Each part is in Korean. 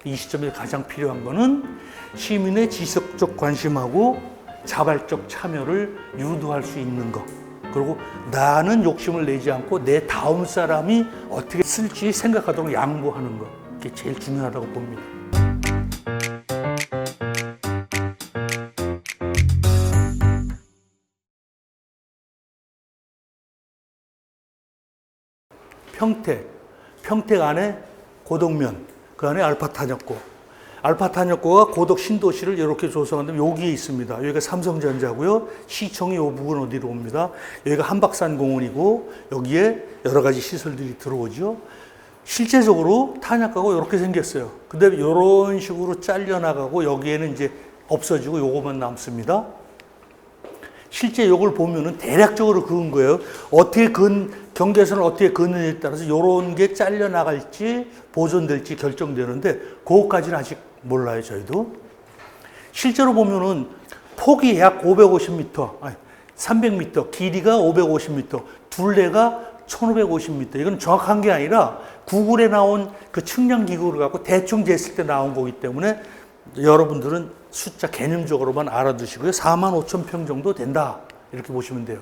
이 시점에 가장 필요한 거는 시민의 지속적 관심하고 자발적 참여를 유도할 수 있는 것. 그리고 나는 욕심을 내지 않고 내 다음 사람이 어떻게 쓸지 생각하도록 양보하는 것. 그게 제일 중요하다고 봅니다. 평택 안에 고덕면, 그 안에 알파탄약고. 알파탄약고가 고덕 신도시를 이렇게 조성한다면 여기에 있습니다. 여기가 삼성전자고요. 시청이 이 부근 어디로 옵니다. 여기가 한박산공원이고 여기에 여러 가지 시설들이 들어오죠. 실제적으로 탄약고가 이렇게 생겼어요. 근데 이런 식으로 잘려나가고 여기에는 이제 없어지고 요거만 남습니다. 실제 이걸 보면은 대략적으로 그은 거예요. 어떻게 경계선을 어떻게 그느냐에 따라서 이런 게 잘려나갈지 보존될지 결정되는데 그것까지는 아직 몰라요, 저희도. 실제로 보면은 폭이 약 550m, 아니 300m, 길이가 550m, 둘레가 1550m. 이건 정확한 게 아니라 구글에 나온 그 측량 기구를 갖고 대충 쟀을 때 나온 거기 때문에 여러분들은 숫자 개념적으로만 알아두시고요. 45,000평 정도 된다. 이렇게 보시면 돼요.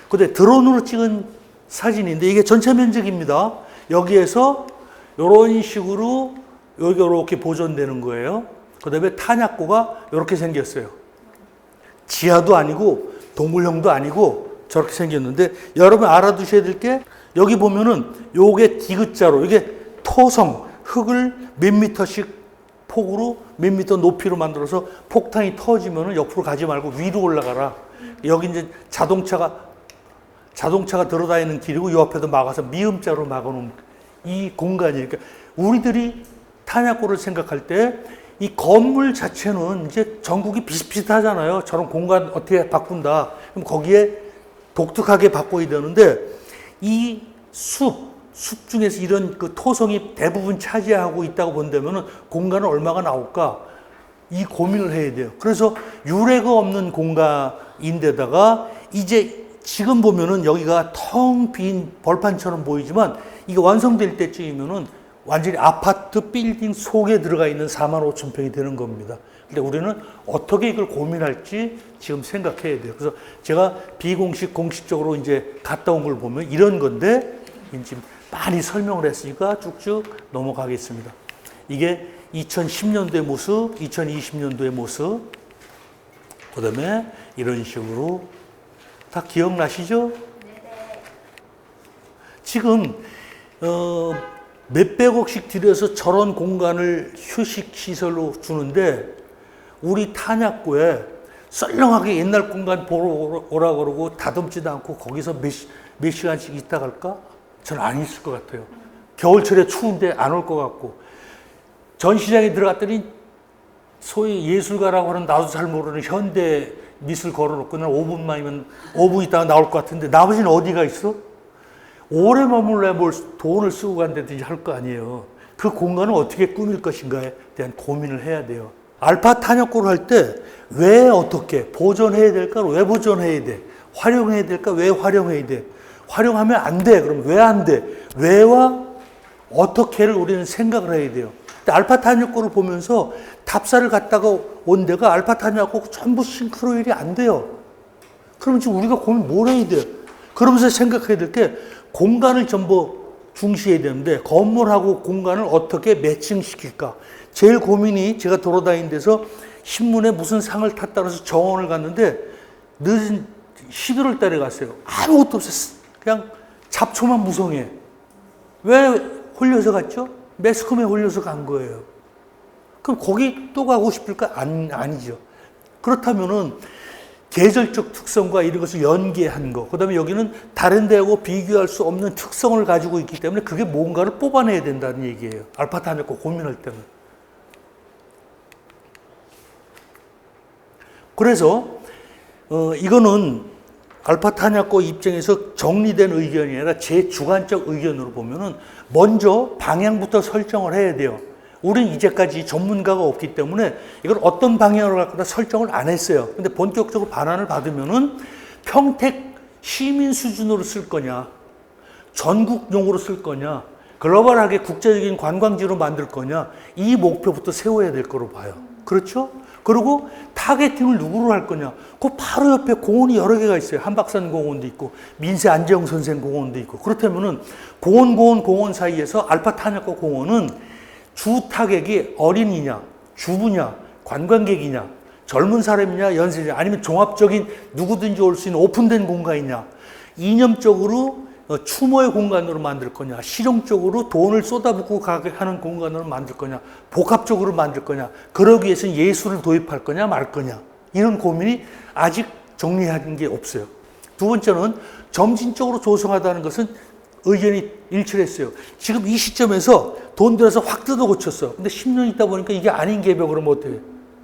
근데 드론으로 찍은 사진인데 이게 전체 면적입니다. 여기에서 이런 식으로 여기 이렇게 보존되는 거예요. 그 다음에 탄약고가 이렇게 생겼어요. 지하도 아니고 동물형도 아니고 저렇게 생겼는데 여러분 알아두셔야 될 게 여기 보면은 요게 디귿자로 이게 토성, 흙을 몇 미터씩 폭으로 몇 미터 높이로 만들어서 폭탄이 터지면은 옆으로 가지 말고 위로 올라가라. 여기 이제 자동차가 들어다니는 길이고 이 앞에도 막아서 미음자로 막아놓은 이 공간이니까 우리들이 탄약고를 생각할 때 이 건물 자체는 이제 전국이 비슷비슷하잖아요. 저런 공간 어떻게 바꾼다. 그럼 거기에 독특하게 바꿔야 되는데 이 숲 중에서 이런 그 토성이 대부분 차지하고 있다고 본다면은 공간은 얼마가 나올까? 이 고민을 해야 돼요. 그래서 유례가 없는 공간인데다가 이제 지금 보면은 여기가 텅 빈 벌판처럼 보이지만 이게 완성될 때쯤이면은 완전히 아파트 빌딩 속에 들어가 있는 45,000평이 되는 겁니다. 근데 우리는 어떻게 이걸 고민할지 지금 생각해야 돼요. 그래서 제가 비공식, 공식적으로 이제 갔다 온 걸 보면 이런 건데 지금 많이 설명을 했으니까 쭉쭉 넘어가겠습니다. 이게 2010년도의 모습, 2020년도의 모습, 그 다음에 이런 식으로 다 기억나시죠? 지금 몇백억씩 들여서 저런 공간을 휴식시설로 주는데 우리 탄약고에 썰렁하게 옛날 공간 보러 오라 그러고 다듬지도 않고 거기서 몇 시간씩 있다 갈까? 저는 안 있을 것 같아요. 겨울철에 추운데 안 올 것 같고 전시장에 들어갔더니 소위 예술가라고 하는 나도 잘 모르는 현대 미술 걸어놓고 난 5분만이면 5분 있다가 나올 것 같은데 나머지는 어디가 있어? 오래 머물러야 뭘 돈을 쓰고 간다든지 할 거 아니에요. 그 공간을 어떻게 꾸밀 것인가에 대한 고민을 해야 돼요. 알파 탄약고를 할 때 왜 어떻게 보존해야 될까? 왜 보존해야 돼? 활용해야 될까? 왜 활용해야 돼? 활용하면 안 돼. 그럼 왜 안 돼? 왜와 어떻게를 우리는 생각을 해야 돼요. 근데 알파 탄약고를 보면서 답사를 갔다가 온 데가 알파 탄약고 전부 싱크로율이 안 돼요. 그러면 지금 우리가 고민 뭘 해야 돼요? 그러면서 생각해야 될 게 공간을 전부 중시해야 되는데 건물하고 공간을 어떻게 매칭시킬까? 제일 고민이 제가 돌아다닌 데서 신문에 무슨 상을 탔다 그래서 정원을 갔는데 늦은 11월 달에 갔어요. 아무것도 없었어. 그냥 잡초만 무성해. 왜 홀려서 갔죠? 매스컴에 홀려서 간 거예요. 그럼 거기 또 가고 싶을까? 아니죠. 그렇다면은 계절적 특성과 이런 것을 연계한 거. 그 다음에 여기는 다른 데하고 비교할 수 없는 특성을 가지고 있기 때문에 그게 뭔가를 뽑아내야 된다는 얘기예요. 알파 탄약고 고민할 때는. 그래서 이거는 알파 탄약고 입장에서 정리된 의견이 아니라 제 주관적 의견으로 보면은 먼저 방향부터 설정을 해야 돼요. 우리는 이제까지 전문가가 없기 때문에 이걸 어떤 방향으로 갈 거다 설정을 안 했어요. 근데 본격적으로 반환을 받으면은 평택 시민 수준으로 쓸 거냐, 전국용으로 쓸 거냐, 글로벌하게 국제적인 관광지로 만들 거냐, 이 목표부터 세워야 될 거로 봐요. 그렇죠? 그리고 타겟팅을 누구로 할 거냐, 그 바로 옆에 공원이 여러 개가 있어요. 한박산 공원도 있고 민세 안재영 선생 공원도 있고. 그렇다면은 공원 사이에서 알파 탄약고 공원은 주 타겟이 어린이냐, 주부냐, 관광객이냐, 젊은 사람이냐, 연세냐, 아니면 종합적인 누구든지 올 수 있는 오픈된 공간이냐, 이념적으로 추모의 공간으로 만들 거냐, 실용적으로 돈을 쏟아붓고 가게 하는 공간으로 만들 거냐, 복합적으로 만들 거냐, 그러기 위해서는 예술을 도입할 거냐 말 거냐, 이런 고민이 아직 정리한 게 없어요. 두 번째는 점진적으로 조성하다는 것은 의견이 일치했어요. 지금 이 시점에서 돈 들여서 확 뜯어 고쳤어. 근데 10년 있다 보니까 이게 아닌 개벽으로 못해.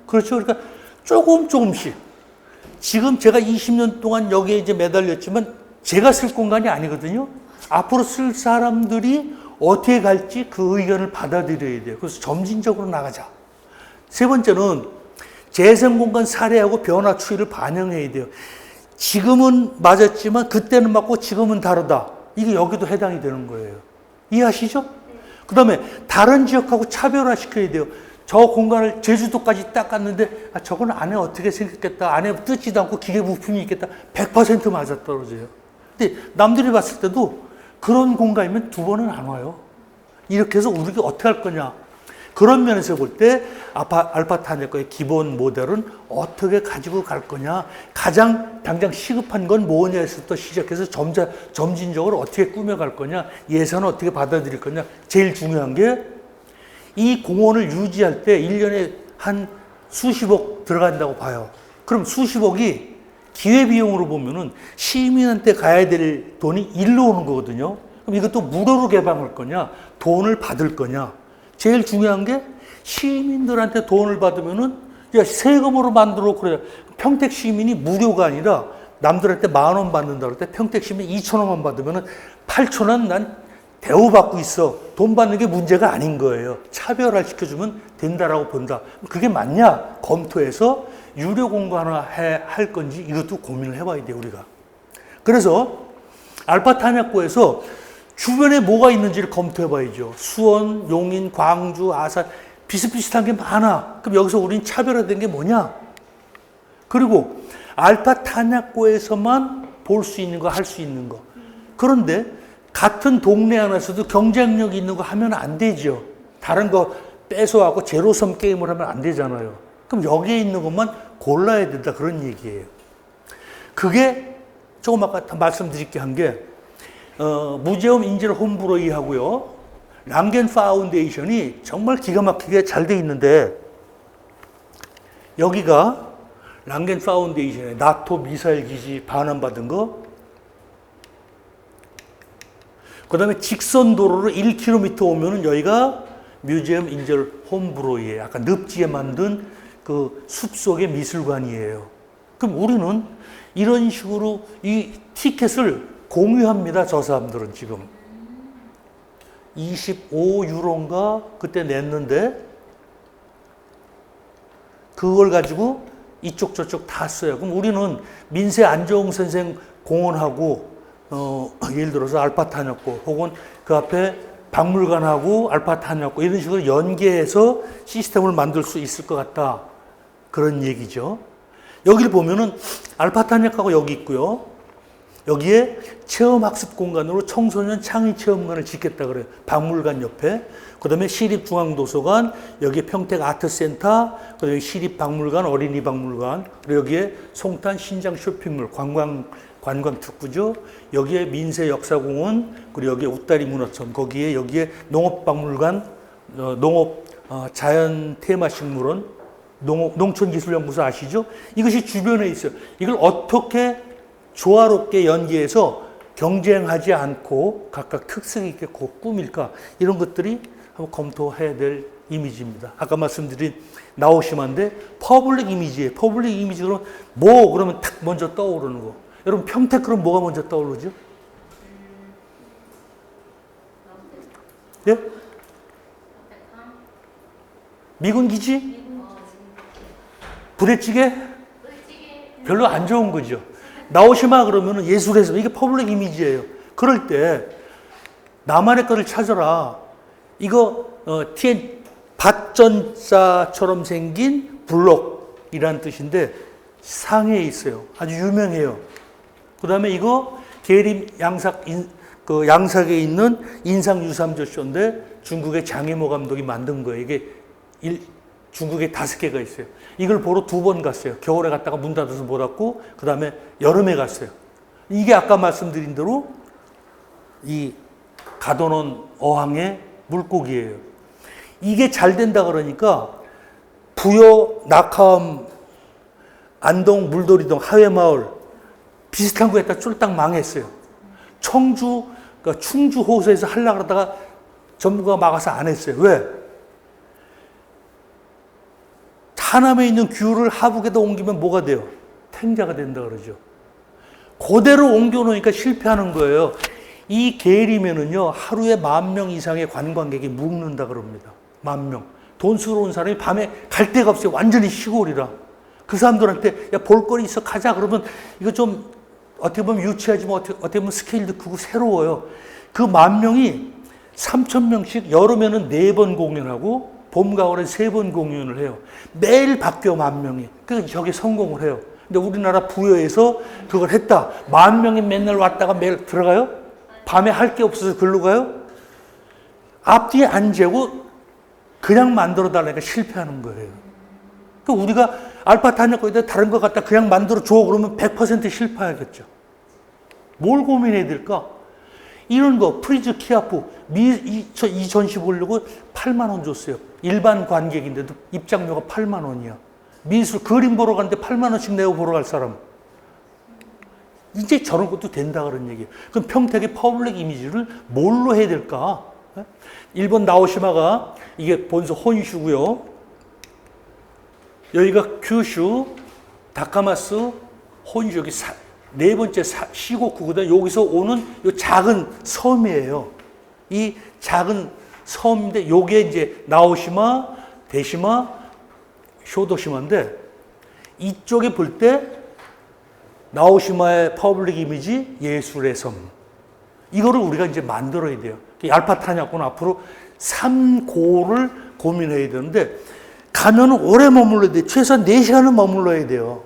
그렇죠? 그러니까 조금씩. 지금 제가 20년 동안 여기에 이제 매달렸지만 제가 쓸 공간이 아니거든요. 앞으로 쓸 사람들이 어떻게 갈지 그 의견을 받아들여야 돼요. 그래서 점진적으로 나가자. 세 번째는 재생공간 사례하고 변화 추이를 반영해야 돼요. 지금은 맞았지만 그때는 맞고 지금은 다르다. 이게 여기도 해당이 되는 거예요. 이해하시죠? 그 다음에 다른 지역하고 차별화시켜야 돼요. 저 공간을 제주도까지 딱 갔는데 저건 안에 어떻게 생겼겠다. 안에 뜯지도 않고 기계 부품이 있겠다. 100% 맞아떨어져요. 근데 남들이 봤을 때도 그런 공간이면 두 번은 안 와요. 이렇게 해서 우리가 어떻게 할 거냐. 그런 면에서 볼 때 알파 탄약고의 기본 모델은 어떻게 가지고 갈 거냐. 가장 당장 시급한 건 뭐냐에서부터 시작해서 점진적으로 어떻게 꾸며갈 거냐. 예산을 어떻게 받아들일 거냐. 제일 중요한 게 이 공원을 유지할 때 1년에 한 수십억 들어간다고 봐요. 그럼 수십억이 기회비용으로 보면은 시민한테 가야 될 돈이 일로 오는 거거든요. 그럼 이것도 무료로 개방할 거냐, 돈을 받을 거냐. 제일 중요한 게 시민들한테 돈을 받으면은 야, 세금으로 만들어 그래. 평택 시민이 무료가 아니라 남들한테 10,000원 받는다 그럴 때 평택 시민 2,000원만 받으면은 8,000원 난 대우받고 있어. 돈 받는 게 문제가 아닌 거예요. 차별화 시켜주면 된다라고 본다. 그게 맞냐? 검토해서 유료 공간화 할 건지 이것도 고민을 해봐야 돼요, 우리가. 그래서 알파 탄약고에서 주변에 뭐가 있는지를 검토해봐야죠. 수원, 용인, 광주, 아산 비슷비슷한 게 많아. 그럼 여기서 우리는 차별화된 게 뭐냐? 그리고 알파 탄약고에서만 볼 수 있는 거, 할 수 있는 거. 그런데 같은 동네 안에서도 경쟁력 있는 거 하면 안 되죠. 다른 거 뺏어와서 제로섬 게임을 하면 안 되잖아요. 그럼 여기에 있는 것만 골라야 된다. 그런 얘기예요. 그게 조금 아까 말씀드릴게 한 게, 무제음 인질 홈브로이 하고요. 랑겐 파운데이션이 정말 기가 막히게 잘 돼 있는데, 여기가 랑겐 파운데이션의 나토 미사일 기지 반환받은 거, 그 다음에 직선 도로로 1km 오면은 여기가 뮤지엄 인젤 홈브로이에 약간 늪지에 만든 그 숲속의 미술관이에요. 그럼 우리는 이런 식으로 이 티켓을 공유합니다. 저 사람들은 지금 25유로인가 그때 냈는데 그걸 가지고 이쪽 저쪽 다 써요. 그럼 우리는 민세 안재홍 선생 공원하고 예를 들어서 알파 탄약고 혹은 그 앞에 박물관하고 알파 탄약고 이런 식으로 연계해서 시스템을 만들 수 있을 것 같다. 그런 얘기죠. 여기를 보면은 알파 탄약하고 여기 있고요. 여기에 체험학습 공간으로 청소년 창의 체험관을 짓겠다 그래요. 박물관 옆에. 그 다음에 시립중앙도서관, 여기에 평택 아트센터, 그 다음에 시립박물관, 어린이박물관, 그리고 여기에 송탄 신장 쇼핑몰, 관광특구죠. 여기에 민세역사공원, 그리고 여기에 웃다리 문화촌, 거기에 여기에 농업박물관, 자연 테마식물원, 농촌기술연구소 아시죠? 이것이 주변에 있어요. 이걸 어떻게 조화롭게 연계해서 경쟁하지 않고 각각 특색 있게 꾸밀까? 이런 것들이 한번 검토해야 될 이미지입니다. 아까 말씀드린 나오시마인데 퍼블릭 이미지예요. 퍼블릭 이미지 그러면 탁 먼저 떠오르는 거. 여러분 평택 그럼 뭐가 먼저 떠오르죠? 예? 미군 기지? 부대찌개? 별로 안 좋은 거죠. 나오시마 그러면은 예술에서 이게 퍼블릭 이미지예요. 그럴 때 나만의 거를 찾아라. 이거 TN 밭전자처럼 생긴 블록이라는 뜻인데 상해에 있어요. 아주 유명해요. 그 다음에 이거 계림 양삭에 있는 인상 유삼조 쇼인데 중국의 장혜모 감독이 만든 거예요. 이게 중국에 5개가 있어요. 이걸 보러 2번 갔어요. 겨울에 갔다가 문 닫아서 못 왔고, 그 다음에 여름에 갔어요. 이게 아까 말씀드린 대로 이 가둬놓은 어항의 물고기예요. 이게 잘 된다 그러니까 부여, 낙하암, 안동, 물돌이동, 하회마을 비슷한 거 했다 쫄딱 망했어요. 청주, 그러니까 충주 호수에서 하려고 하다가 전부가 막아서 안 했어요. 왜? 하남에 있는 귤을 하북에다 옮기면 뭐가 돼요? 탱자가 된다 그러죠. 그대로 옮겨놓으니까 실패하는 거예요. 이 계리면은요, 하루에 10,000명 이상의 관광객이 묵는다 그럽니다. 10,000명. 돈 쓰러 온 사람이 밤에 갈 데가 없어요. 완전히 시골이라. 그 사람들한테, 야, 볼거리 있어, 가자. 그러면 이거 좀, 어떻게 보면 유치하지만 어떻게 보면 스케일도 크고 새로워요. 그 10,000명이 3,000명씩 여름에는 4번 공연하고, 봄, 가을에 3번 공연을 해요. 매일 바뀌어 10,000명이. 그래서 저게 성공을 해요. 근데 우리나라 부여에서 그걸 했다. 10,000명이 맨날 왔다가 매일 들어가요? 밤에 할 게 없어서 글로 가요? 앞뒤에 안 재고 그냥 만들어 달라니까 실패하는 거예요. 그러니까 우리가 알파 탄약고에다 다른 거 갖다 그냥 만들어 줘 그러면 100% 실패하겠죠. 뭘 고민해야 될까? 이런 거 프리즈 키아프 이 전시 보려고 8만 원 줬어요. 일반 관객인데도 입장료가 8만 원이야. 미술 그림 보러 가는데 8만 원씩 내고 보러 갈 사람. 이제 저런 것도 된다 그런 얘기예요. 그럼 평택의 퍼블릭 이미지를 뭘로 해야 될까? 일본 나오시마가 이게 본소 혼슈고요. 여기가 규슈, 다카마스, 혼슈 여기 4번째 시고쿠거든. 여기서 오는 이 작은 섬이에요. 이 작은 섬인데 요게 이제 나오시마, 대시마, 쇼도시마인데 이쪽에 볼 때 나오시마의 퍼블릭 이미지 예술의 섬. 이거를 우리가 이제 만들어야 돼요. 알파 탄약고는 앞으로 3고를 고민해야 되는데 가면 오래 머물러야 돼. 최소한 4시간은 머물러야 돼요.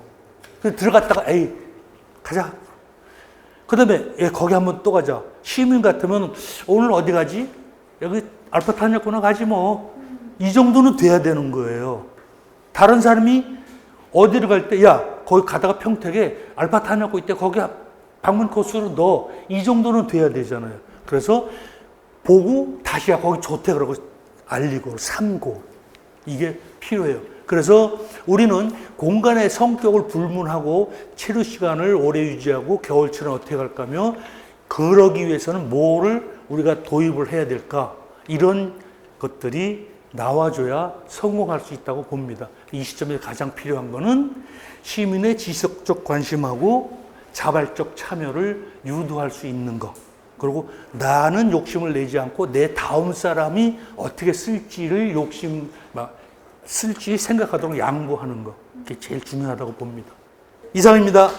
그래서 들어갔다가 에이 가자. 그 다음에 거기 한번 또 가자. 시민 같으면 오늘 어디 가지? 여기 알파 탄약고나 가지 뭐. 이 정도는 돼야 되는 거예요. 다른 사람이 어디를 갈 때 야 거기 가다가 평택에 알파 탄약고 있대. 거기 방문 코스로 넣어. 이 정도는 돼야 되잖아요. 그래서 보고 다시 거기 좋대 그러고 알리고 3고 이게 필요해요. 그래서 우리는 공간의 성격을 불문하고 체류 시간을 오래 유지하고 겨울철은 어떻게 갈까며 그러기 위해서는 뭐를 우리가 도입을 해야 될까? 이런 것들이 나와줘야 성공할 수 있다고 봅니다. 이 시점에 가장 필요한 거는 시민의 지속적 관심하고 자발적 참여를 유도할 수 있는 것. 그리고 나는 욕심을 내지 않고 내 다음 사람이 어떻게 쓸지를 쓸지 생각하도록 양보하는 것. 그게 제일 중요하다고 봅니다. 이상입니다.